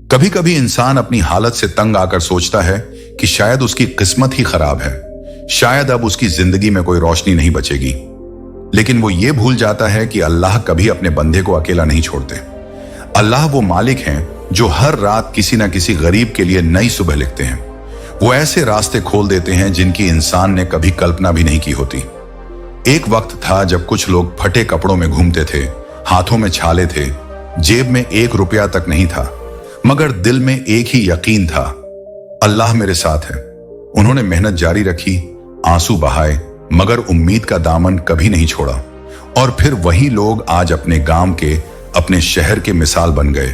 कभी कभी इंसान अपनी हालत से तंग आकर सोचता है कि शायद उसकी किस्मत ही खराब है, शायद अब उसकी जिंदगी में कोई रोशनी नहीं बचेगी। लेकिन वो ये भूल जाता है कि अल्लाह कभी अपने बंदे को अकेला नहीं छोड़ते। अल्लाह वो मालिक हैं जो हर रात किसी न किसी गरीब के लिए नई सुबह लिखते हैं। वो ऐसे रास्ते खोल देते हैं जिनकी इंसान ने कभी कल्पना भी नहीं की होती। एक वक्त था जब कुछ लोग फटे कपड़ों में घूमते थे, हाथों में छाले थे, जेब में 1 रुपया तक नहीं था, मगर दिल में एक ही यकीन था, अल्लाह मेरे साथ है। उन्होंने मेहनत जारी रखी, आंसू बहाए, मगर उम्मीद का दामन कभी नहीं छोड़ा। और फिर वही लोग आज अपने गांव के, अपने शहर के मिसाल बन गए,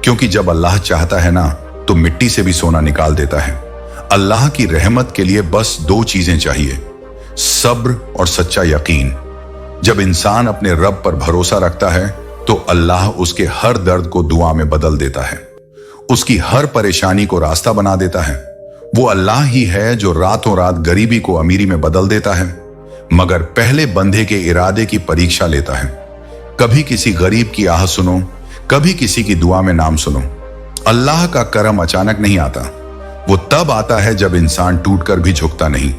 क्योंकि जब अल्लाह चाहता है ना तो मिट्टी से भी सोना निकाल देता है। अल्लाह की रहमत के लिए बस 2 चीजें चाहिए, सब्र और सच्चा यकीन। जब इंसान अपने रब पर भरोसा रखता है तो अल्लाह उसके हर दर्द को दुआ में बदल देता है, उसकी हर परेशानी को रास्ता बना देता है। वो अल्लाह ही है जो रातों रात गरीबी को अमीरी में बदल देता है, मगर पहले बंदे के इरादे की परीक्षा लेता है। कभी किसी गरीब की आह सुनो, कभी किसी की दुआ में नाम सुनो। अल्लाह का करम अचानक नहीं आता, वो तब आता है जब इंसान टूटकर भी झुकता नहीं,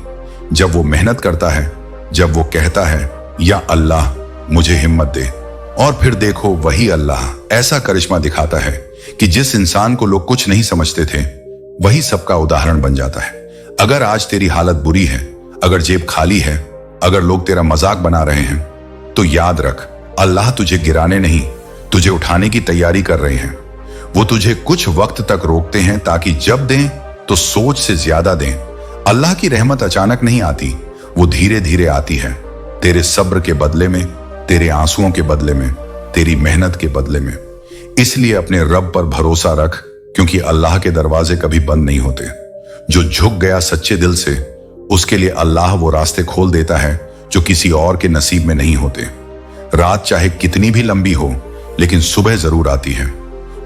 जब वो मेहनत करता है, जब वो कहता है या अल्लाह मुझे हिम्मत दे। और फिर देखो वही अल्लाह ऐसा करिश्मा दिखाता है कि जिस इंसान को लोग कुछ नहीं समझते थे वही सबका उदाहरण बन जाता है। अगर आज तेरी हालत बुरी है, अगर जेब खाली है, अगर लोग तेरा मजाक बना रहे हैं, तो याद रख अल्लाह तुझे गिराने नहीं, तुझे उठाने की तैयारी कर रहे हैं। वो तुझे कुछ वक्त तक रोकते हैं ताकि जब दें तो सोच से ज्यादा दें। अल्लाह की रहमत अचानक नहीं आती, वो धीरे धीरे आती है, तेरे सब्र के बदले में, तेरे आंसुओं के बदले में, तेरी मेहनत के बदले में। इसलिए अपने रब पर भरोसा रख, क्योंकि अल्लाह के दरवाजे कभी बंद नहीं होते। जो झुक गया सच्चे दिल से, उसके लिए अल्लाह वो रास्ते खोल देता है जो किसी और के नसीब में नहीं होते। रात चाहे कितनी भी लंबी हो, लेकिन सुबह जरूर आती है।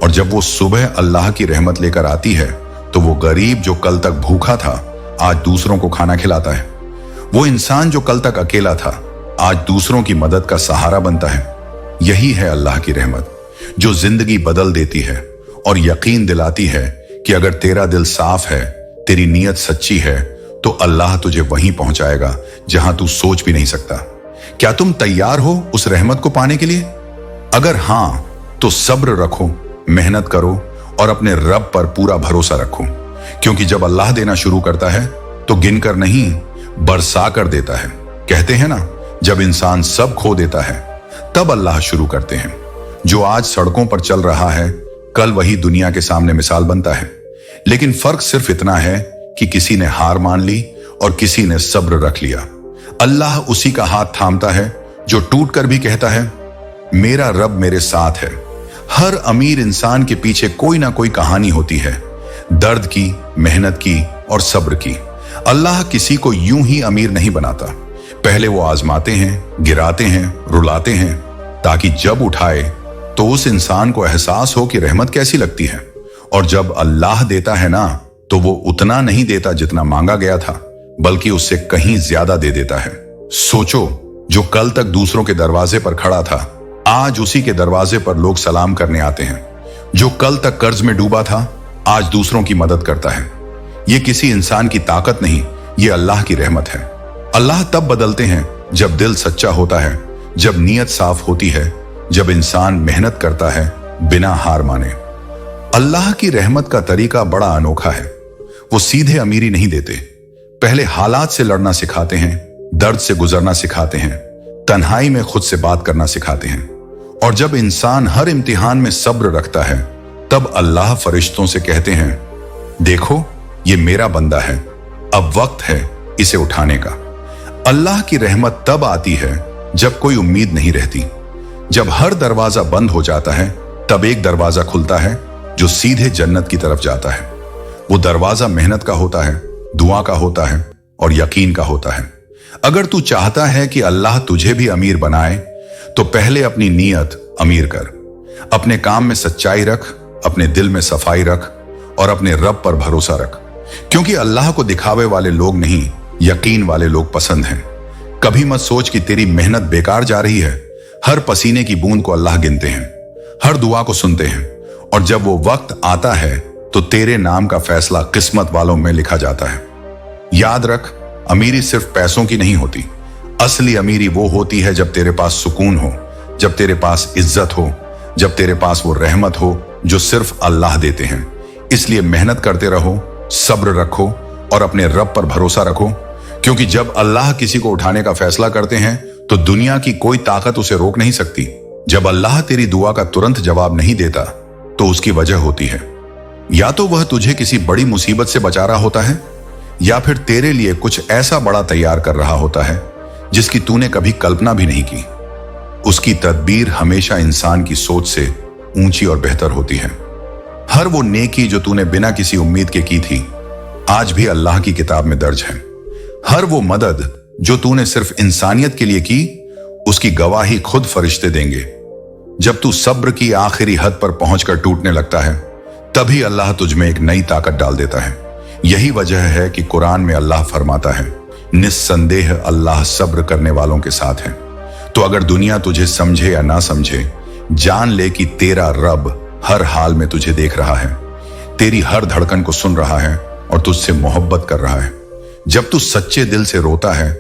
और जब वो सुबह अल्लाह की रहमत लेकर आती है तो वो गरीब जो कल तक भूखा था आज दूसरों को खाना खिलाता है। वो इंसान जो कल तक अकेला था आज दूसरों की मदद का सहारा बनता है। यही है अल्लाह की रहमत जो जिंदगी बदल देती है और यकीन दिलाती है कि अगर तेरा दिल साफ है, तेरी नीयत सच्ची है, तो अल्लाह तुझे वहीं पहुंचाएगा जहां तू सोच भी नहीं सकता। क्या तुम तैयार हो उस रहमत को पाने के लिए? अगर हां तो सब्र रखो, मेहनत करो और अपने रब पर पूरा भरोसा रखो, क्योंकि जब अल्लाह देना शुरू करता है तो गिनकर नहीं बरसा कर देता है। कहते हैं ना, जब इंसान सब खो देता है तब अल्लाह शुरू करते हैं। जो आज सड़कों पर चल रहा है कल वही दुनिया के सामने मिसाल बनता है। लेकिन फर्क सिर्फ इतना है कि किसी ने हार मान ली और किसी ने सब्र रख लिया। अल्लाह उसी का हाथ थामता है जो टूट कर भी कहता है मेरा रब मेरे साथ है। हर अमीर इंसान के पीछे कोई ना कोई कहानी होती है, दर्द की, मेहनत की और सब्र की। अल्लाह किसी को यूं ही अमीर नहीं बनाता, पहले वो आजमाते हैं, गिराते हैं, रुलाते हैं, ताकि जब उठाए तो उस इंसान को एहसास हो कि रहमत कैसी लगती है। और जब अल्लाह देता है ना तो वो उतना नहीं देता जितना मांगा गया था, बल्कि उससे कहीं ज्यादा दे देता है। सोचो, जो कल तक दूसरों के दरवाजे पर खड़ा था आज उसी के दरवाजे पर लोग सलाम करने आते हैं। जो कल तक कर्ज में डूबा था आज दूसरों की मदद करता है। ये किसी इंसान की ताकत नहीं, ये अल्लाह की रहमत है। अल्लाह तब बदलते हैं जब दिल सच्चा होता है, जब नीयत साफ होती है, जब इंसान मेहनत करता है बिना हार माने। अल्लाह की रहमत का तरीका बड़ा अनोखा है। वो सीधे अमीरी नहीं देते, पहले हालात से लड़ना सिखाते हैं, दर्द से गुजरना सिखाते हैं, तन्हाई में खुद से बात करना सिखाते हैं। और जब इंसान हर इम्तिहान में सब्र रखता है तब अल्लाह फरिश्तों से कहते हैं देखो ये मेरा बंदा है, अब वक्त है इसे उठाने का। अल्लाह की रहमत तब आती है जब कोई उम्मीद नहीं रहती। जब हर दरवाजा बंद हो जाता है तब एक दरवाजा खुलता है जो सीधे जन्नत की तरफ जाता है। वो दरवाजा मेहनत का होता है, दुआ का होता है और यकीन का होता है। अगर तू चाहता है कि अल्लाह तुझे भी अमीर बनाए तो पहले अपनी नीयत अमीर कर, अपने काम में सच्चाई रख, अपने दिल में सफाई रख और अपने रब पर भरोसा रख, क्योंकि अल्लाह को दिखावे वाले लोग नहीं, यकीन वाले लोग पसंद हैं। कभी मत सोच कि तेरी मेहनत बेकार जा रही है। हर पसीने की बूंद को अल्लाह गिनते हैं, हर दुआ को सुनते हैं और जब वो वक्त आता है तो तेरे नाम का फैसला किस्मत वालों में लिखा जाता है। याद रख, अमीरी सिर्फ पैसों की नहीं होती। असली अमीरी वो होती है जब तेरे पास सुकून हो, जब तेरे पास इज्जत हो, जब तेरे पास वो रहमत हो जो सिर्फ अल्लाह देते हैं। इसलिए मेहनत करते रहो, सब्र रखो और अपने रब पर भरोसा रखो, क्योंकि जब अल्लाह किसी को उठाने का फैसला करते हैं तो दुनिया की कोई ताकत उसे रोक नहीं सकती। जब अल्लाह तेरी दुआ का तुरंत जवाब नहीं देता तो उसकी वजह होती है या तो वह तुझे किसी बड़ी मुसीबत से बचा रहा होता है, या फिर तेरे लिए कुछ ऐसा बड़ा तैयार कर रहा होता है जिसकी तूने कभी कल्पना भी नहीं की। उसकी तदबीर हमेशा इंसान की सोच से ऊंची और बेहतर होती है। हर वो नेकी जो तूने बिना किसी उम्मीद के की थी, आज भी अल्लाह की किताब में दर्ज है। हर वो मदद जो तूने सिर्फ इंसानियत के लिए की, उसकी गवाही खुद फरिश्ते देंगे। जब तू सब्र की आखिरी हद पर पहुंचकर टूटने लगता है, तभी अल्लाह तुझ में एक नई ताकत डाल देता है। यही वजह है कि कुरान में अल्लाह फरमाता है, निस्संदेह अल्लाह सब्र करने वालों के साथ है। तो अगर दुनिया तुझे समझे या ना समझे, जान ले कि तेरा रब हर हाल में तुझे देख रहा है, तेरी हर धड़कन को सुन रहा है और तुझसे मोहब्बत कर रहा है। जब तू सच्चे दिल से रोता है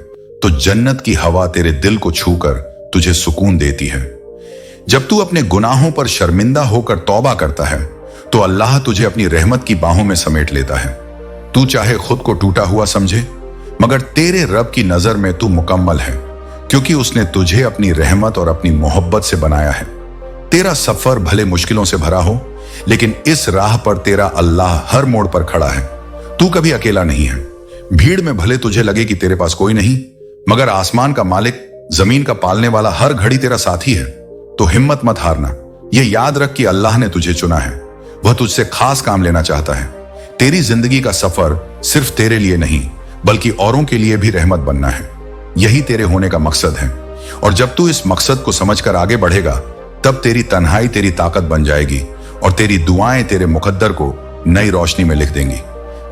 तो जन्नत की हवा तेरे दिल को छूकर तुझे सुकून देती है। जब तू अपने गुनाहों पर शर्मिंदा होकर तौबा करता है तो अल्लाह तुझे अपनी रहमत की बाहों में समेट लेता है। तू चाहे खुद को टूटा हुआ समझे, मगर तेरे रब की नजर में तू मुकम्मल है, क्योंकि उसने तुझे अपनी रहमत और अपनी मोहब्बत से बनाया है। तेरा सफर भले मुश्किलों से भरा हो, लेकिन इस राह पर तेरा अल्लाह हर मोड़ पर खड़ा है। तू कभी अकेला नहीं है। भीड़ में भले तुझे लगे कि तेरे पास कोई नहीं, मगर आसमान का मालिक, जमीन का पालने वाला हर घड़ी तेरा साथी है। तो हिम्मत मत हारना। यह याद रख कि अल्लाह ने तुझे चुना है। वह तुझसे खास काम लेना चाहता है। तेरी जिंदगी का सफर सिर्फ तेरे लिए नहीं, बल्कि औरों के लिए भी रहमत बनना है। यही तेरे होने का मकसद है। और जब तू इस मकसद को समझकर आगे बढ़ेगा, तब तेरी तन्हाई तेरी ताकत बन जाएगी और तेरी दुआएं तेरे मुकद्दर को नई रोशनी में लिख देंगी।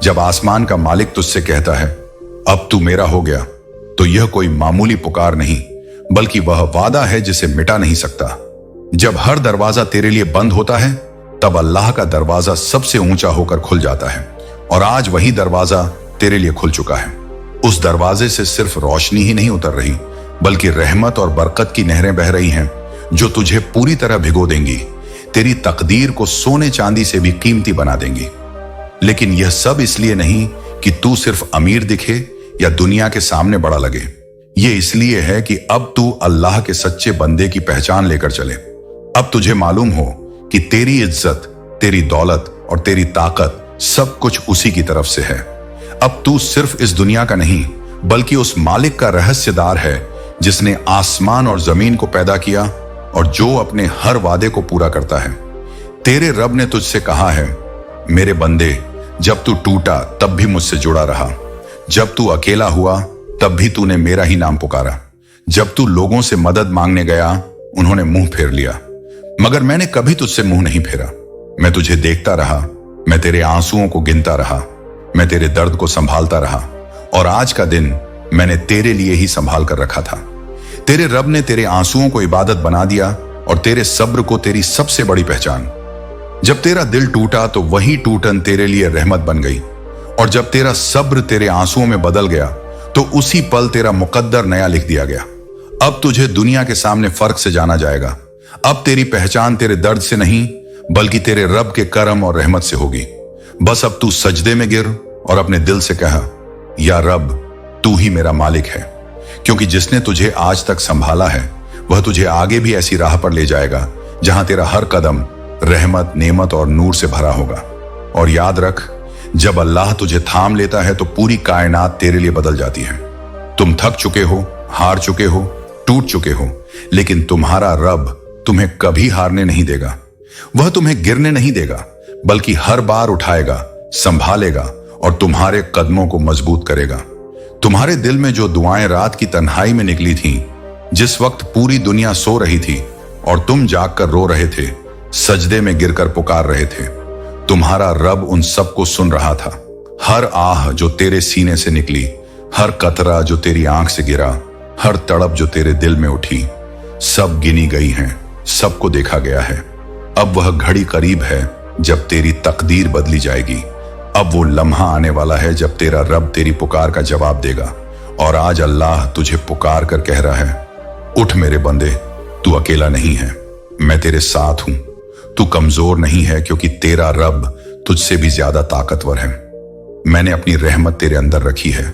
जब आसमान का मालिक तुझसे कहता है, अब तू मेरा हो गया, तो यह कोई मामूली पुकार नहीं, बल्कि वह वादा है जिसे मिटा नहीं सकता। जब हर दरवाजा तेरे लिए बंद होता है, तब अल्लाह का दरवाजा सबसे ऊंचा होकर खुल जाता है। और आज वही दरवाजा तेरे लिए खुल चुका है। उस दरवाजे से सिर्फ रोशनी ही नहीं उतर रही, बल्कि रहमत और बरकत की नहरें बह रही हैं, जो तुझे पूरी तरह भिगो देंगी, तेरी तकदीर को सोने चांदी से भी कीमती बना देंगी। लेकिन यह सब इसलिए नहीं कि तू सिर्फ अमीर दिखे या दुनिया के सामने बड़ा लगे। यह इसलिए है कि अब तू अल्लाह के सच्चे बंदे की पहचान लेकर चले। अब तुझे मालूम हो कि तेरी इज्जत, तेरी दौलत और तेरी ताकत सब कुछ उसी की तरफ से है। अब तू सिर्फ इस दुनिया का नहीं, बल्कि उस मालिक का रहस्यदार है जिसने आसमान और जमीन को पैदा किया और जो अपने हर वादे को पूरा करता है। तेरे रब ने तुझसे कहा है, मेरे बंदे, जब तू टूटा तब भी मुझसे जुड़ा रहा। जब तू अकेला हुआ तब भी तूने मेरा ही नाम पुकारा। जब तू लोगों से मदद मांगने गया, उन्होंने मुंह फेर लिया, मगर मैंने कभी तुझसे मुंह नहीं फेरा। मैं तुझे देखता रहा, मैं तेरे आंसुओं को गिनता रहा, मैं तेरे दर्द को संभालता रहा, और आज का दिन मैंने तेरे लिए ही संभाल कर रखा था। तेरे रब ने तेरे आंसुओं को इबादत बना दिया और तेरे सब्र को तेरी सबसे बड़ी पहचान। जब तेरा दिल टूटा तो वही टूटन तेरे लिए रहमत बन गई, और जब तेरा सब्र तेरे आंसुओं में बदल गया तो उसी पल तेरा मुकद्दर नया लिख दिया गया। अब तुझे दुनिया के सामने फर्क से जाना जाएगा। अब तेरी पहचान तेरे दर्द से नहीं, बल्कि तेरे रब के करम और रहमत से होगी। बस अब तू सजदे में गिर और अपने दिल से कहा, या रब, तू ही मेरा मालिक है, क्योंकि जिसने तुझे आज तक संभाला है, वह तुझे आगे भी ऐसी राह पर ले जाएगा जहां तेरा हर कदम रहमत, नेमत और नूर से भरा होगा। और याद रख, जब अल्लाह तुझे थाम लेता है तो पूरी कायनात तेरे लिए बदल जाती है। तुम थक चुके हो, हार चुके हो, टूट चुके हो, लेकिन तुम्हारा रब तुम्हें कभी हारने नहीं देगा। वह तुम्हें गिरने नहीं देगा, बल्कि हर बार उठाएगा, संभालेगा और तुम्हारे कदमों को मजबूत करेगा। तुम्हारे दिल में जो दुआएं रात की तन्हाई में निकली थीं, जिस वक्त पूरी दुनिया सो रही थी और तुम जागकर रो रहे थे, सजदे में गिरकर पुकार रहे थे, तुम्हारा रब उन सब को सुन रहा था। हर आह जो तेरे सीने से निकली, हर कतरा जो तेरी आंख से गिरा, हर तड़प जो तेरे दिल में उठी, सब गिनी गई हैं, सबको देखा गया है। अब वह घड़ी करीब है जब तेरी तकदीर बदली जाएगी। अब वो लम्हा आने वाला है जब तेरा रब तेरी पुकार का जवाब देगा। और आज अल्लाह तुझे पुकार कर कह रहा है, उठ मेरे बंदे, तू अकेला नहीं है, मैं तेरे साथ हूं। तू कमजोर नहीं है क्योंकि तेरा रब तुझसे भी ज्यादा ताकतवर है। मैंने अपनी रहमत तेरे अंदर रखी है,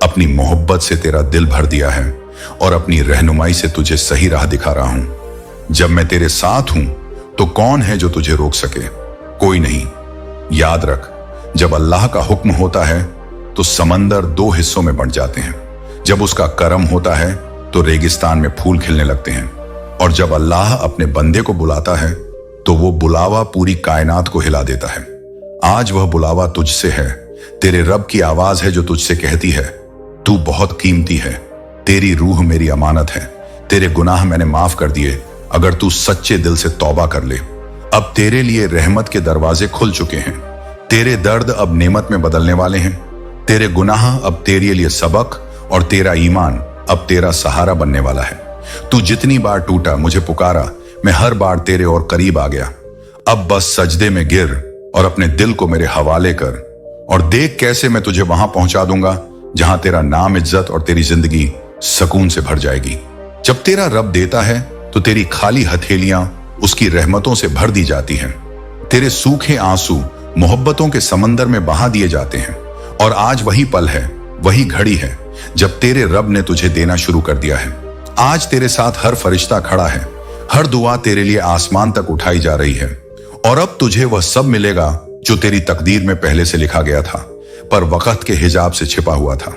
अपनी मोहब्बत से तेरा दिल भर दिया है और अपनी रहनुमाई से तुझे सही राह दिखा रहा हूं। जब मैं तेरे साथ हूं तो कौन है जो तुझे रोक सके? कोई नहीं। याद रख, जब अल्लाह का हुक्म होता है तो समंदर दो हिस्सों में बंट जाते हैं। जब उसका करम होता है तो रेगिस्तान में फूल खिलने लगते हैं। और जब अल्लाह अपने बंदे को बुलाता है तो वो बुलावा पूरी कायनात को हिला देता है। आज वह बुलावा तुझसे है। तेरे रब की आवाज है जो तुझसे कहती है, तू बहुत कीमती है, तेरी रूह मेरी अमानत है, तेरे गुनाह मैंने माफ कर दिए अगर तू सच्चे दिल से तौबा कर ले। अब तेरे लिए रहमत के दरवाजे खुल चुके हैं। तेरे दर्द अब नेमत में बदलने वाले हैं। तेरे गुनाह अब तेरे लिए सबक और तेरा ईमान अब तेरा सहारा बनने वाला है। तू जितनी बार टूटा, मुझे पुकारा, मैं हर बार तेरे और करीब आ गया। अब बस सजदे में गिर और अपने दिल को मेरे हवाले कर और देख कैसे मैं तुझे वहां पहुंचा दूंगा जहां तेरा नाम, इज्जत और तेरी जिंदगी सुकून से भर जाएगी। जब तेरा रब देता है तो तेरी खाली हथेलियां उसकी रहमतों से भर दी जाती हैं। तेरे सूखे आंसू मोहब्बतों के समंदर में बहा दिए जाते हैं। और आज वही पल है, वही घड़ी है जब तेरे रब ने तुझे देना शुरू कर दिया है। आज तेरे साथ हर फरिश्ता खड़ा है, हर दुआ तेरे लिए आसमान तक उठाई जा रही है। और अब तुझे वह सब मिलेगा जो तेरी तकदीर में पहले से लिखा गया था, पर वक्त के हिजाब से छिपा हुआ था।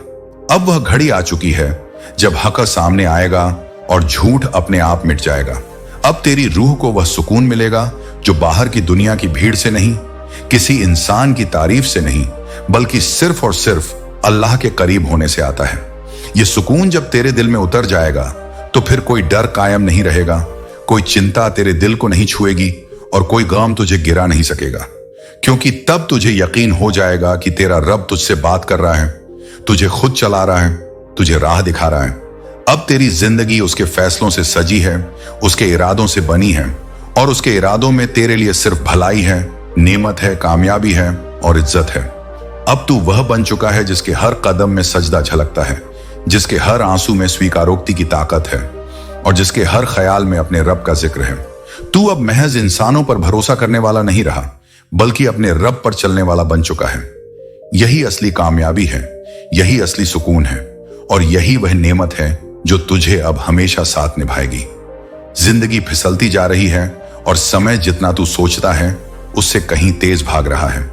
अब वह घड़ी आ चुकी है जब हक सामने आएगा और झूठ अपने आप मिट जाएगा। अब तेरी रूह को वह सुकून मिलेगा जो बाहर की दुनिया की भीड़ से नहीं, किसी इंसान की तारीफ से नहीं, बल्कि सिर्फ और सिर्फ अल्लाह के करीब होने से आता है। यह सुकून जब तेरे दिल में उतर जाएगा तो फिर कोई डर कायम नहीं रहेगा, कोई चिंता तेरे दिल को नहीं छुएगी और कोई गम तुझे गिरा नहीं सकेगा। क्योंकि तब तुझे यकीन हो जाएगा कि तेरा रब तुझसे बात कर रहा है, तुझे खुद चला रहा है, तुझे राह दिखा रहा है। अब तेरी जिंदगी उसके फैसलों से सजी है, उसके इरादों से बनी है और उसके इरादों में तेरे लिए सिर्फ भलाई है, नेमत है, कामयाबी है और इज्जत है। अब तू वह बन चुका है जिसके हर कदम में सजदा झलकता है, जिसके हर आंसू में स्वीकारोक्ति की ताकत है और जिसके हर ख्याल में अपने रब का जिक्र है। तू अब महज इंसानों पर भरोसा करने वाला नहीं रहा, बल्कि अपने रब पर चलने वाला बन चुका है। यही असली कामयाबी है, यही असली सुकून है और यही वह नेमत है जो तुझे अब हमेशा साथ निभाएगी। जिंदगी फिसलती जा रही है और समय जितना तू सोचता है उससे कहीं तेज भाग रहा है।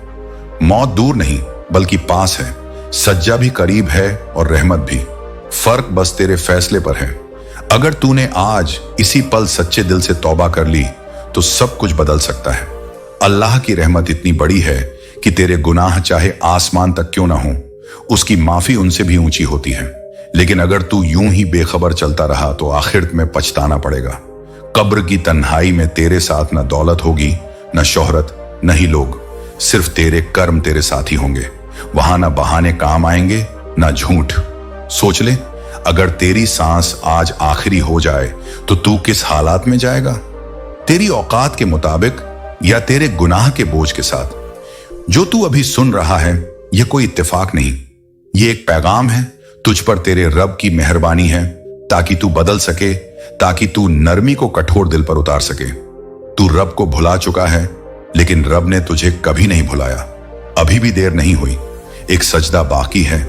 मौत दूर नहीं बल्कि पास है, सज्जा भी करीब है और रहमत भी। फर्क बस तेरे फैसले पर है। अगर तूने आज इसी पल सच्चे दिल से तौबा कर ली तो सब कुछ बदल सकता है। अल्लाह की रहमत इतनी बड़ी है कि तेरे गुनाह चाहे आसमान तक क्यों ना हो, उसकी माफी उनसे भी ऊंची होती है। लेकिन अगर तू यूं ही बेखबर चलता रहा तो आखिर में पछताना पड़ेगा। कब्र की तन्हाई में तेरे साथ न दौलत होगी, न शोहरत, न ही लोग, सिर्फ तेरे कर्म तेरे साथी होंगे। वहां न बहाने काम आएंगे, न झूठ। सोच ले, अगर तेरी सांस आज आखिरी हो जाए तो तू किस हालात में जाएगा? तेरी औकात के मुताबिक या तेरे गुनाह के बोझ के साथ? जो तू अभी सुन रहा है यह कोई इत्तेफाक नहीं, ये एक पैगाम है तुझ पर तेरे रब की मेहरबानी है, ताकि तू बदल सके, ताकि तू नरमी को कठोर दिल पर उतार सके। तू रब को भुला चुका है, लेकिन रब ने तुझे कभी नहीं भुलाया। अभी भी देर नहीं हुई। एक सजदा बाकी है,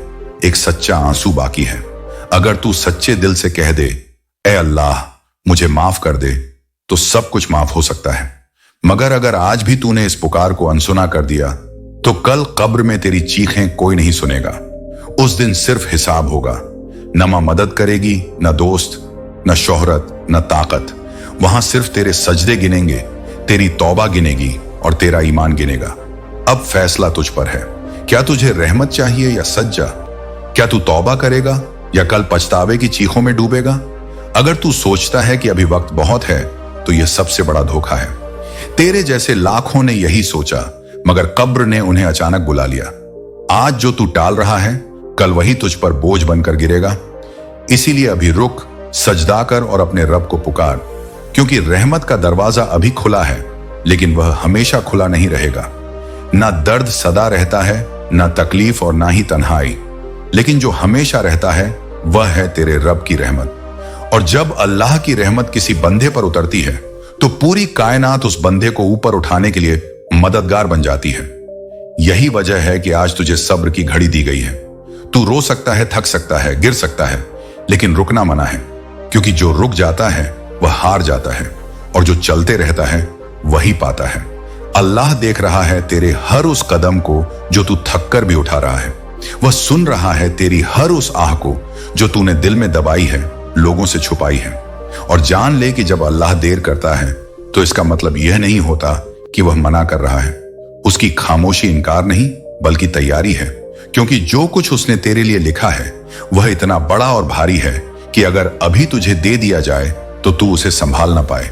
एक सच्चा आंसू बाकी है। अगर तू सच्चे दिल से कह दे, ए अल्लाह मुझे माफ कर दे, तो सब कुछ माफ हो सकता है। मगर अगर आज भी तूने इस पुकार को अनसुना कर दिया तो कल कब्र में तेरी चीखें कोई नहीं सुनेगा। उस दिन सिर्फ हिसाब होगा। न मां मदद करेगी, न दोस्त, न शोहरत, न ताकत। वहां सिर्फ तेरे सजदे गिनेंगे, तेरी तौबा गिनेगी और तेरा ईमान गिनेगा। अब फैसला तुझ पर है। क्या तुझे रहमत चाहिए या सज्जा? क्या तू तौबा करेगा या कल पछतावे की चीखों में डूबेगा? अगर तू सोचता है कि अभी वक्त बहुत है तो यह सबसे बड़ा धोखा है। तेरे जैसे लाखों ने यही सोचा, मगर कब्र ने उन्हें अचानक बुला लिया। आज जो तू टाल रहा है कल वही तुझ पर बोझ बनकर गिरेगा। इसीलिए अभी रुक, सजदा कर और अपने रब को पुकार, क्योंकि रहमत का दरवाजा अभी खुला है, लेकिन वह हमेशा खुला नहीं रहेगा। ना दर्द सदा रहता है, ना तकलीफ और ना ही तन्हाई, लेकिन जो हमेशा रहता है वह है तेरे रब की रहमत। और जब अल्लाह की रहमत किसी बंदे पर उतरती है तो पूरी कायनात उस बंदे को ऊपर उठाने के लिए मददगार बन जाती है। यही वजह है कि आज तुझे सब्र की घड़ी दी गई है। तू रो सकता है, थक सकता है, गिर सकता है, लेकिन रुकना मना है, क्योंकि जो रुक जाता है वह हार जाता है और जो चलते रहता है वही पाता है। अल्लाह देख रहा है तेरे हर उस कदम को जो तू थक कर भी उठा रहा है। वह सुन रहा है तेरी हर उस आह को जो तूने दिल में दबाई है, लोगों से छुपाई है। और जान ले कि जब अल्लाह देर करता है तो इसका मतलब यह नहीं होता कि वह मना कर रहा है। उसकी खामोशी इनकार नहीं बल्कि तैयारी है, क्योंकि जो कुछ उसने तेरे लिए लिखा है वह इतना बड़ा और भारी है कि अगर अभी तुझे दे दिया जाए तो तू उसे संभाल ना पाए।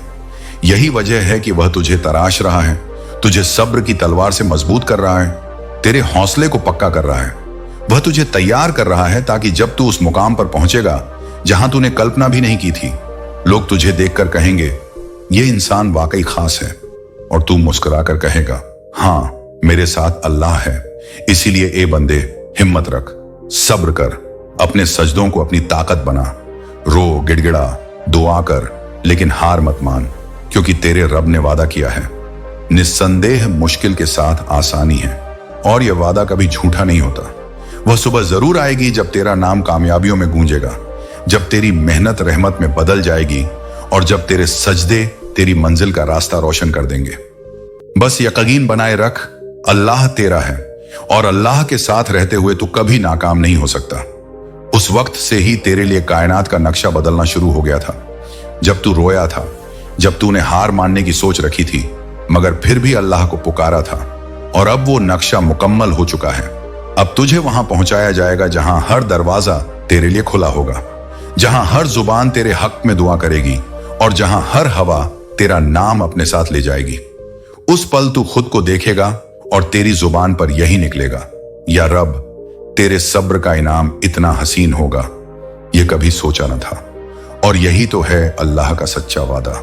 यही वजह है कि वह तुझे तराश रहा है, तुझे सब्र की तलवार से मजबूत कर रहा है, तेरे हौसले को पक्का कर रहा है। वह तुझे तैयार कर रहा है ताकि जब तू उस मुकाम पर पहुंचेगा जहां तूने कल्पना भी नहीं की थी, लोग तुझे देखकर कहेंगे ये इंसान वाकई खास है, और तू मुस्कुराकर कहेगा हाँ, मेरे साथ अल्लाह है। इसीलिए ए बंदे, हिम्मत रख, सब्र कर, अपने सजदों को अपनी ताकत बना, रो, गिड़गिड़ा, दुआ कर, लेकिन हार मत मान, क्योंकि तेरे रब ने वादा किया है। निस्संदेह मुश्किल के साथ आसानी है, और यह वादा कभी झूठा नहीं होता। वह सुबह जरूर आएगी जब तेरा नाम कामयाबियों में गूंजेगा, जब तेरी मेहनत रहमत में बदल जाएगी, और जब तेरे सजदे तेरी मंजिल का रास्ता रोशन कर देंगे। बस यकीन बनाए रख, अल्लाह तेरा है, और अल्लाह के साथ रहते हुए तू कभी नाकाम नहीं हो सकता। उस वक्त से ही तेरे लिए कायनात का नक्शा बदलना शुरू हो गया था, जब तू रोया था, जब तूने हार मानने की सोच रखी थी, मगर फिर भी अल्लाह को पुकारा था। और अब वो नक्शा मुकम्मल हो चुका है। अब तुझे वहां पहुंचाया जाएगा जहां हर दरवाजा तेरे लिए खुला होगा, जहां हर जुबान तेरे हक में दुआ करेगी, और जहां हर हवा तेरा नाम अपने साथ ले जाएगी। उस पल तू खुद को देखेगा और तेरी जुबान पर यही निकलेगा, या रब, तेरे सब्र का इनाम इतना हसीन होगा, यह कभी सोचा न था। और यही तो है अल्लाह का सच्चा वादा।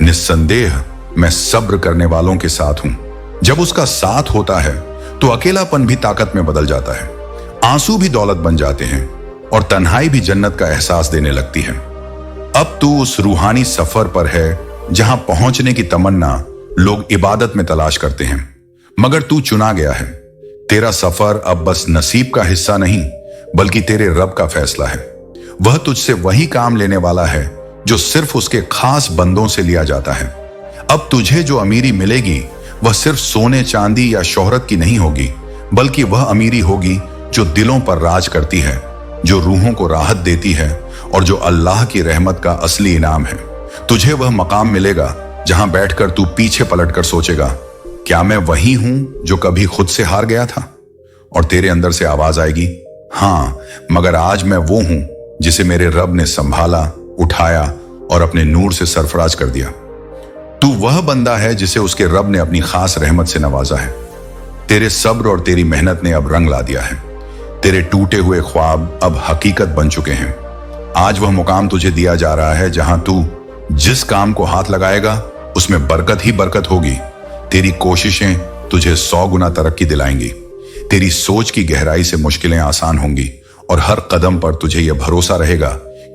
निस्संदेह मैं सब्र करने वालों के साथ हूं। जब उसका साथ होता है तो अकेलापन भी ताकत में बदल जाता है, आंसू भी दौलत बन जाते हैं, और तन्हाई भी जन्नत का एहसास देने लगती है। अब तू उस रूहानी सफर पर है जहां पहुंचने की तमन्ना लोग इबादत में तलाश करते हैं, मगर तू चुना गया है। तेरा सफर अब बस नसीब का हिस्सा नहीं बल्कि तेरे रब का फैसला है। वह तुझसे वही काम लेने वाला है जो सिर्फ उसके खास बंदों से लिया जाता है। अब तुझे जो अमीरी मिलेगी वह सिर्फ सोने चांदी या शोहरत की नहीं होगी, बल्कि वह अमीरी होगी जो दिलों पर राज करती है, जो रूहों को राहत देती है, और जो अल्लाह की रहमत का असली इनाम है। तुझे वह मकाम मिलेगा जहां बैठकर तू पीछे पलटकर सोचेगा, क्या मैं वही हूं जो कभी खुद से हार गया था? और तेरे अंदर से आवाज आएगी, हाँ, मगर आज मैं वो हूं जिसे मेरे रब ने संभाला, उठाया और अपने नूर से सरफराज कर दिया। तू वह बंदा है जिसे उसके रब ने अपनी खास रहमत से नवाजा है। तेरे सब्र और तेरी मेहनत ने अब रंग ला दिया है। तेरे टूटे हुए ख्वाब अब हकीकत बन चुके हैं। आज वह मुकाम तुझे दिया जा रहा है जहां तू जिस काम को हाथ लगाएगा उसमें बरकत ही बरकत होगी। तेरी कोशिशें तुझे 100 गुना तरक्की दिलाएंगी। तेरी सोच की गहराई से मुश्किलें आसान होंगी, और हर कदम पर तुझे यह भरोसा रहेगा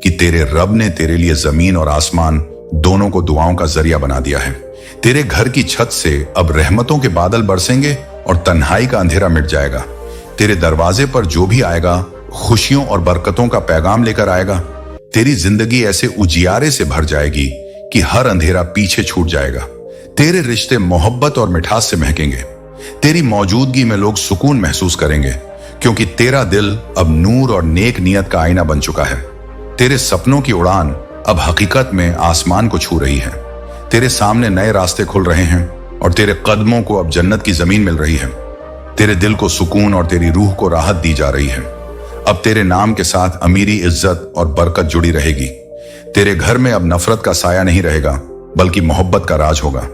कि तेरे रब ने तेरे लिए जमीन और आसमान दोनों को दुआओं का जरिया बना दिया है। तेरे घर की छत से अब रहमतों के बादल बरसेंगे और तन्हाई का अंधेरा मिट जाएगा। तेरे दरवाजे पर जो भी आएगा खुशियों और बरकतों का पैगाम लेकर आएगा। तेरी जिंदगी ऐसे उजियारे से भर जाएगी कि हर अंधेरा पीछे छूट जाएगा। तेरे रिश्ते मोहब्बत और मिठास से महकेंगे। तेरी मौजूदगी में लोग सुकून महसूस करेंगे, क्योंकि तेरा दिल अब नूर और नेक नियत का आईना बन चुका है। तेरे सपनों की उड़ान अब हकीकत में आसमान को छू रही है। तेरे सामने नए रास्ते खुल रहे हैं, और तेरे कदमों को अब जन्नत की जमीन मिल रही है। तेरे दिल को सुकून और तेरी रूह को राहत दी जा रही है। अब तेरे नाम के साथ अमीरी, इज्जत और बरकत जुड़ी रहेगी। तेरे घर में अब नफरत का साया नहीं रहेगा, बल्कि मोहब्बत का राज होगा।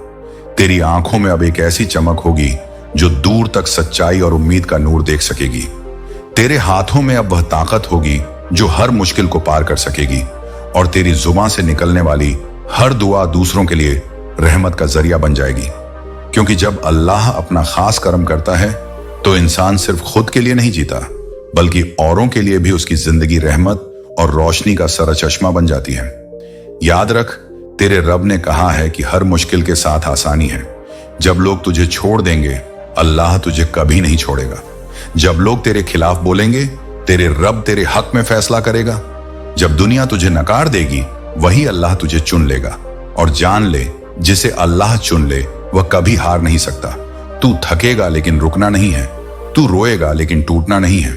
तेरी आंखों में अब एक ऐसी चमक होगी जो दूर तक सच्चाई और उम्मीद का नूर देख सकेगी। तेरे हाथों में अब वह ताकत होगी जो हर मुश्किल को पार कर सकेगी, और तेरी जुबान से निकलने वाली हर दुआ दूसरों के लिए रहमत का जरिया बन जाएगी। क्योंकि जब अल्लाह अपना खास कर्म करता है तो इंसान सिर्फ खुद के लिए नहीं जीता, बल्कि औरों के लिए भी उसकी जिंदगी रहमत और रोशनी का सरचश्मा बन जाती है। याद रख, तेरे रब ने कहा है कि हर मुश्किल के साथ आसानी है। जब लोग तुझे छोड़ देंगे, अल्लाह तुझे कभी नहीं छोड़ेगा। जब लोग तेरे खिलाफ बोलेंगे, तेरे रब तेरे हक में फैसला करेगा। जब दुनिया तुझे नकार देगी, वही अल्लाह तुझे चुन लेगा। और जान ले, जिसे अल्लाह चुन ले वह कभी हार नहीं सकता। तू थकेगा लेकिन रुकना नहीं है, तू रोएगा लेकिन टूटना नहीं है,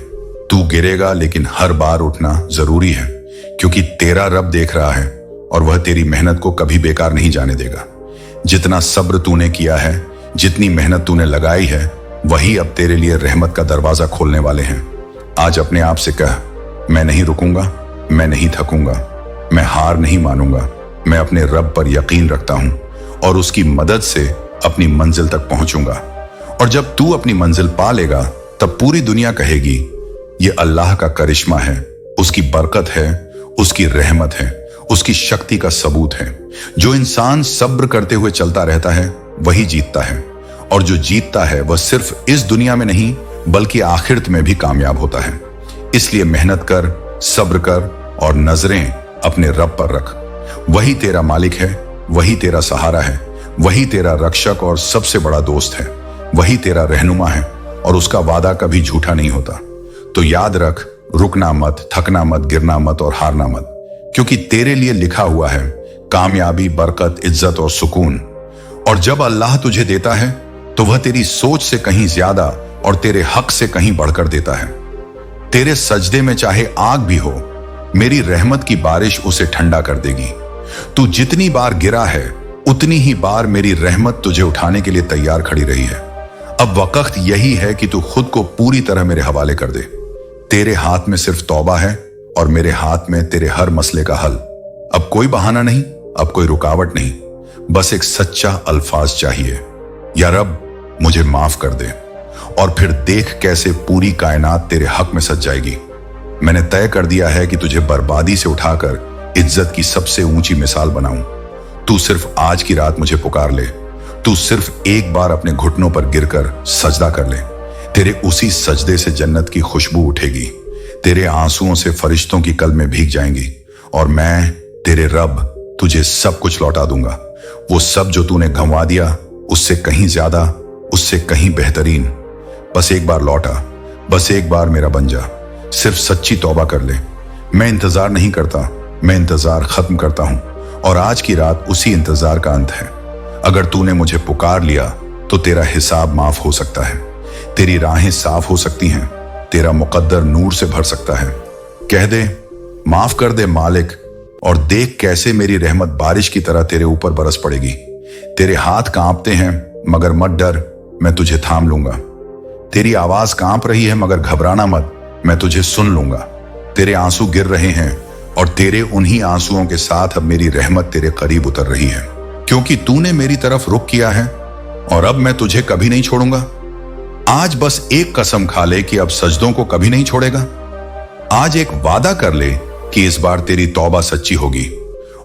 तू गिरेगा लेकिन हर बार उठना जरूरी है, क्योंकि तेरा रब देख रहा है और वह तेरी मेहनत को कभी बेकार नहीं जाने देगा। जितना सब्र तूने किया है, जितनी मेहनत तूने लगाई है, वही अब तेरे लिए रहमत का दरवाजा खोलने वाले हैं। आज अपने आप से कह, मैं नहीं रुकूंगा, मैं नहीं थकूंगा, मैं हार नहीं मानूंगा। मैं अपने रब पर यकीन रखता हूं और उसकी मदद से अपनी मंजिल तक पहुंचूंगा। और जब तू अपनी मंजिल पा लेगा, तब पूरी दुनिया कहेगी, ये अल्लाह का करिश्मा है, उसकी बरकत है, उसकी रहमत है, उसकी शक्ति का सबूत है। जो इंसान सब्र करते हुए चलता रहता है, वही जीतता है। और जो जीतता है वह सिर्फ इस दुनिया में नहीं, बल्कि आखिरत में भी कामयाब होता है। इसलिए मेहनत कर, सब्र कर और नजरें अपने रब पर रख। वही तेरा मालिक है, वही तेरा सहारा है, वही तेरा रक्षक और सबसे बड़ा दोस्त है, वही तेरा रहनुमा है और उसका वादा कभी झूठा नहीं होता। तो याद रख, रुकना मत, थकना मत, गिरना मत और हारना मत, क्योंकि तेरे लिए लिखा हुआ है कामयाबी, बरकत, इज्जत और सुकून। और जब अल्लाह तुझे देता है तो वह तेरी सोच से कहीं ज्यादा और तेरे हक से कहीं बढ़कर देता है। तेरे सजदे में चाहे आग भी हो, मेरी रहमत की बारिश उसे ठंडा कर देगी। तू जितनी बार गिरा है, उतनी ही बार मेरी रहमत तुझे उठाने के लिए तैयार खड़ी रही है। अब वक्त यही है कि तू खुद को पूरी तरह मेरे हवाले कर दे। तेरे हाथ में सिर्फ तौबा है और मेरे हाथ में तेरे हर मसले का हल। अब कोई बहाना नहीं, अब कोई रुकावट नहीं, बस एक सच्चा अल्फाज चाहिए, या रब मुझे माफ कर दे। और फिर देख कैसे पूरी कायनात तेरे हक में सज जाएगी। मैंने तय कर दिया है कि तुझे बर्बादी से उठाकर इज्जत की सबसे ऊंची मिसाल बनाऊं। तू सिर्फ आज की रात मुझे पुकार ले, तू सिर्फ एक बार अपने घुटनों पर गिरकर सजदा कर ले। तेरे उसी सजदे से जन्नत की खुशबू उठेगी, तेरे आंसुओं से फरिश्तों की कलमें भीग जाएंगी और मैं तेरे रब तुझे सब कुछ लौटा दूंगा। वो सब जो तूने गंवा दिया, उससे कहीं ज्यादा, उससे कहीं बेहतरीन। बस एक बार लौटा, बस एक बार मेरा बन जा, सिर्फ सच्ची तौबा कर ले। मैं इंतजार नहीं करता, मैं इंतजार खत्म करता हूं और आज की रात उसी इंतजार का अंत है। अगर तूने मुझे पुकार लिया तो तेरा हिसाब माफ हो सकता है, तेरी राहें साफ हो सकती हैं, तेरा मुकद्दर नूर से भर सकता है। कह दे, माफ कर दे मालिक, और देख कैसे मेरी रहमत बारिश की तरह तेरे ऊपर बरस पड़ेगी। तेरे हाथ कांपते हैं मगर मत डर, मैं तुझे थाम लूंगा। तेरी आवाज कांप रही है मगर घबराना मत, मैं तुझे सुन लूंगा। तेरे आंसू गिर रहे हैं और तेरे उन्हीं आंसुओं के साथ अब मेरी रहमत तेरे करीब उतर रही है, क्योंकि तूने मेरी तरफ रुख किया है और अब मैं तुझे कभी नहीं छोड़ूंगा। आज बस एक कसम खा ले कि अब सजदों को कभी नहीं छोड़ेगा। आज एक वादा कर ले कि इस बार तेरी तौबा सच्ची होगी,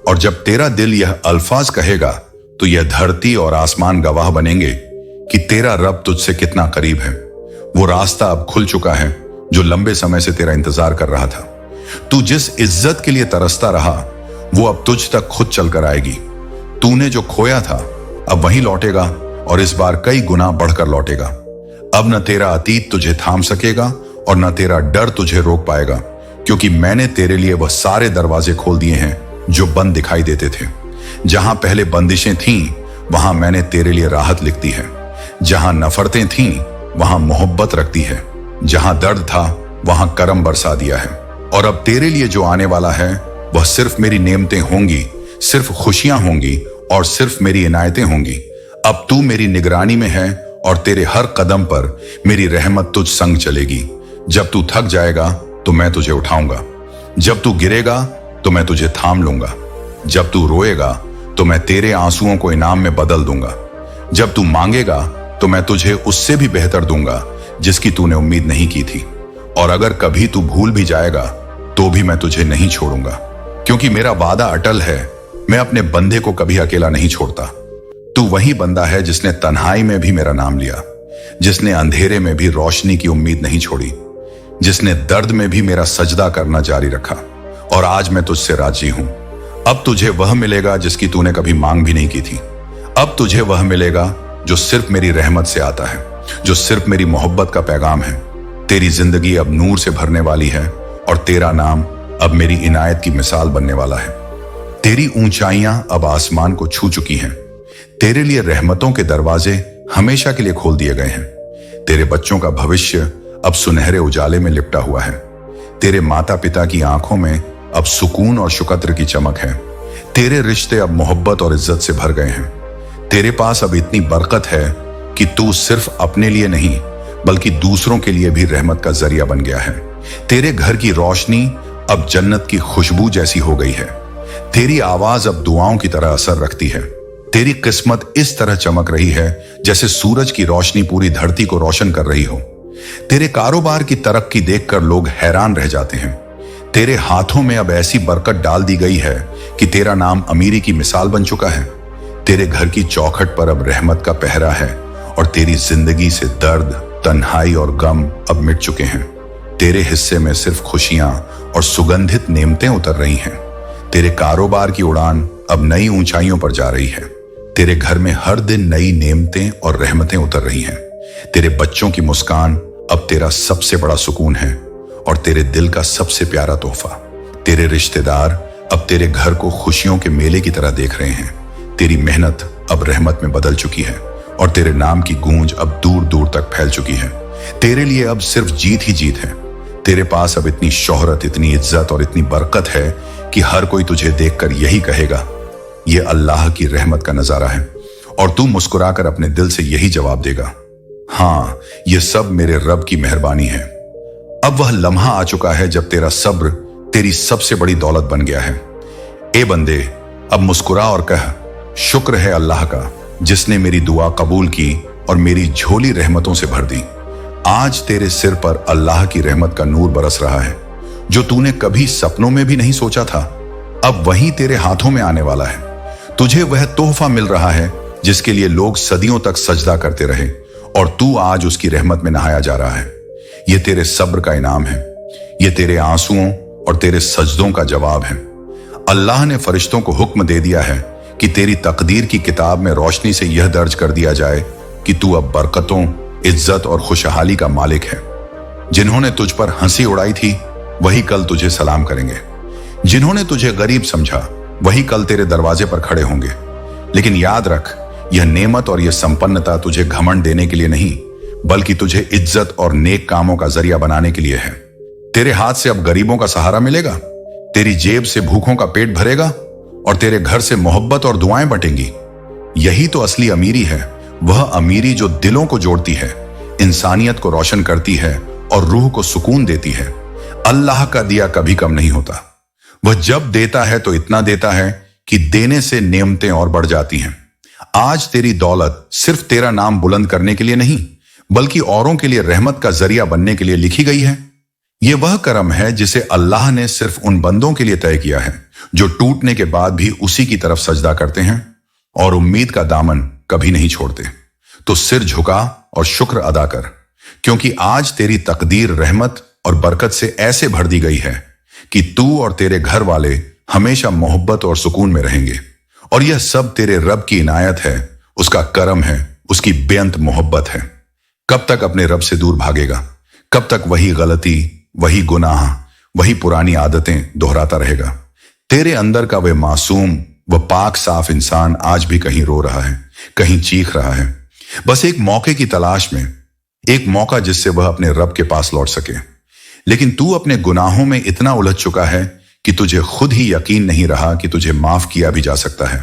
और जब तेरा दिल यह अल्फाज कहेगा तो यह धरती और आसमान गवाह बनेंगे कि तेरा रब तुझसे कितना करीब है। वो रास्ता अब खुल चुका है जो लंबे समय से तेरा इंतजार कर रहा था। तू जिस इज्जत के लिए तरसता रहा, वो अब तुझ तक खुद चलकर आएगी। तूने जो खोया था अब वहीं लौटेगा, और इस बार कई गुना बढ़कर लौटेगा। अब न तेरा अतीत तुझे थाम सकेगा और न तेरा डर तुझे रोक पाएगा, क्योंकि मैंने तेरे लिए वह सारे दरवाजे खोल दिए हैं जो बंद दिखाई देते थे। जहां पहले बंदिशें थीं, वहां मैंने तेरे लिए राहत लिख दी है। जहां नफरतें थीं, वहां मोहब्बत रख दी है। जहां दर्द था, वहां करम बरसा दिया है। और अब तेरे लिए जो आने वाला है, वह सिर्फ मेरी नेमतें होंगी, सिर्फ खुशियां होंगी और सिर्फ मेरी इनायतें होंगी। अब तू मेरी निगरानी में है और तेरे हर कदम पर मेरी रहमत तुझ संग चलेगी। जब तू थक जाएगा तो मैं तुझे उठाऊंगा, जब तू गिरेगा तो मैं तुझे थाम लूंगा, जब तू रोएगा तो मैं तेरे आंसुओं को इनाम में बदल दूंगा, जब तू मांगेगा तो मैं तुझे उससे भी बेहतर दूंगा जिसकी तूने उम्मीद नहीं की थी। और अगर कभी तू भूल भी जाएगा तो भी मैं तुझे नहीं छोड़ूंगा, क्योंकि मेरा वादा अटल है। मैं अपने बंदे को कभी अकेला नहीं छोड़ता। तू वही बंदा है जिसने तन्हाई में भी मेरा नाम लिया, जिसने अंधेरे में भी रोशनी की उम्मीद नहीं छोड़ी, जिसने दर्द में भी मेरा सजदा करना जारी रखा। और आज मैं तुझसे राजी हूं। अब तुझे वह मिलेगा जिसकी तूने कभी मांग भी नहीं की थी। अब तुझे वह मिलेगा जो सिर्फ मेरी रहमत से आता है, जो सिर्फ मेरी मोहब्बत का पैगाम है। तेरी जिंदगी अब नूर से भरने वाली है और तेरा नाम अब मेरी इनायत की मिसाल बनने वाला है। तेरी ऊंचाइयां अब आसमान को छू चुकी हैं। तेरे लिए रहमतों के दरवाजे हमेशा के लिए खोल दिए गए हैं। तेरे बच्चों का भविष्य अब सुनहरे उजाले में लिपटा हुआ है। तेरे माता पिता की आंखों में अब सुकून और शुक्र की चमक है। तेरे रिश्ते अब मोहब्बत और इज्जत से भर गए हैं। तेरे पास अब इतनी बरकत है कि तू सिर्फ अपने लिए नहीं बल्कि दूसरों के लिए भी रहमत का जरिया बन गया है। तेरे घर की रोशनी अब जन्नत की खुशबू जैसी हो गई है। तेरी आवाज अब दुआओं की तरह असर रखती है। तेरी किस्मत इस तरह चमक रही है जैसे सूरज की रोशनी पूरी धरती को रोशन कर रही हो। तेरे कारोबार की तरक्की देखकर लोग हैरान रह जाते हैं। तेरे हाथों में अब ऐसी बरकत डाल दी गई है कि तेरा नाम अमीरी की मिसाल बन चुका है। तेरे घर की चौखट पर अब रहमत का पहरा है और तेरी जिंदगी से दर्द, तन्हाई और गम अब मिट चुके हैं। तेरे हिस्से में सिर्फ खुशियां और सुगंधित नेमतें उतर रही हैं। तेरे कारोबार की उड़ान अब नई ऊंचाइयों पर जा रही है। तेरे घर में हर दिन नई नेमतें और रहमतें उतर रही हैं। तेरे बच्चों की मुस्कान अब तेरा सबसे बड़ा सुकून है और तेरे दिल का सबसे प्यारा तोहफा। तेरे रिश्तेदार अब तेरे घर को खुशियों के मेले की तरह देख रहे हैं। तेरी मेहनत अब रहमत में बदल चुकी है और तेरे नाम की गूंज अब दूर दूर तक फैल चुकी है। तेरे लिए अब सिर्फ जीत ही जीत है। तेरे पास अब इतनी शोहरत, इतनी इज्जत और इतनी बरकत है कि हर कोई तुझे देखकर यही कहेगा, यह अल्लाह की रहमत का नजारा है। और तू मुस्कुराकर अपने दिल से यही जवाब देगा, हाँ, यह सब मेरे रब की मेहरबानी है। अब वह लम्हा आ चुका है जब तेरा सब्र तेरी सबसे बड़ी दौलत बन गया है। ए बंदे, अब मुस्कुरा और कह, शुक्र है अल्लाह का जिसने मेरी दुआ कबूल की और मेरी झोली रहमतों से भर दी। आज तेरे सिर पर अल्लाह की रहमत का नूर बरस रहा है। जो तूने कभी सपनों में भी नहीं सोचा था, अब वही तेरे हाथों में आने वाला है। तुझे वह तोहफा मिल रहा है जिसके लिए लोग सदियों तक सजदा करते रहे और तू आज उसकी रहमत में नहाया जा रहा है। यह तेरे सब्र का इनाम है। यह तेरे आंसुओं और तेरे सजदों का जवाब है। अल्लाह ने फरिश्तों को हुक्म दे दिया है कि तेरी तकदीर की किताब में रोशनी से यह दर्ज कर दिया जाए कि तू अब बरकतों, इज्जत और खुशहाली का मालिक है। जिन्होंने तुझ पर हंसी उड़ाई थी वही कल तुझे सलाम करेंगे। जिन्होंने तुझे गरीब समझा वही कल तेरे दरवाजे पर खड़े होंगे। लेकिन याद रख, यह नेमत और यह संपन्नता तुझे घमंड देने के लिए नहीं बल्कि तुझे इज्जत और नेक कामों का जरिया बनाने के लिए है। तेरे हाथ से अब गरीबों का सहारा मिलेगा, तेरी जेब से भूखों का पेट भरेगा और तेरे घर से मोहब्बत और दुआएं बटेंगी। यही तो असली अमीरी है, वह अमीरी जो दिलों को जोड़ती है, इंसानियत को रोशन करती है और रूह को सुकून देती है। अल्लाह का दिया कभी कम नहीं होता। वह जब देता है तो इतना देता है कि देने से नेमतें और बढ़ जाती हैं। आज तेरी दौलत सिर्फ तेरा नाम बुलंद करने के लिए नहीं बल्कि औरों के लिए रहमत का जरिया बनने के लिए लिखी गई है। यह वह करम है जिसे अल्लाह ने सिर्फ उन बंदों के लिए तय किया है जो टूटने के बाद भी उसी की तरफ सजदा करते हैं और उम्मीद का दामन कभी नहीं छोड़ते। तो सिर झुका और शुक्र अदा कर, क्योंकि आज तेरी तकदीर रहमत और बरकत से ऐसे भर दी गई है कि तू और तेरे घर वाले हमेशा मोहब्बत और सुकून में रहेंगे। और यह सब तेरे रब की इनायत है, उसका करम है, उसकी बेअंत मोहब्बत है। कब तक अपने रब से दूर भागेगा? कब तक वही गलती, वही गुनाह, वही पुरानी आदतें दोहराता रहेगा? तेरे अंदर का वह मासूम, वह पाक साफ इंसान आज भी कहीं रो रहा है, कहीं चीख रहा है, बस एक मौके की तलाश में, एक मौका जिससे वह अपने रब के पास लौट सके। लेकिन तू अपने गुनाहों में इतना उलझ चुका है कि तुझे खुद ही यकीन नहीं रहा कि तुझे माफ किया भी जा सकता है।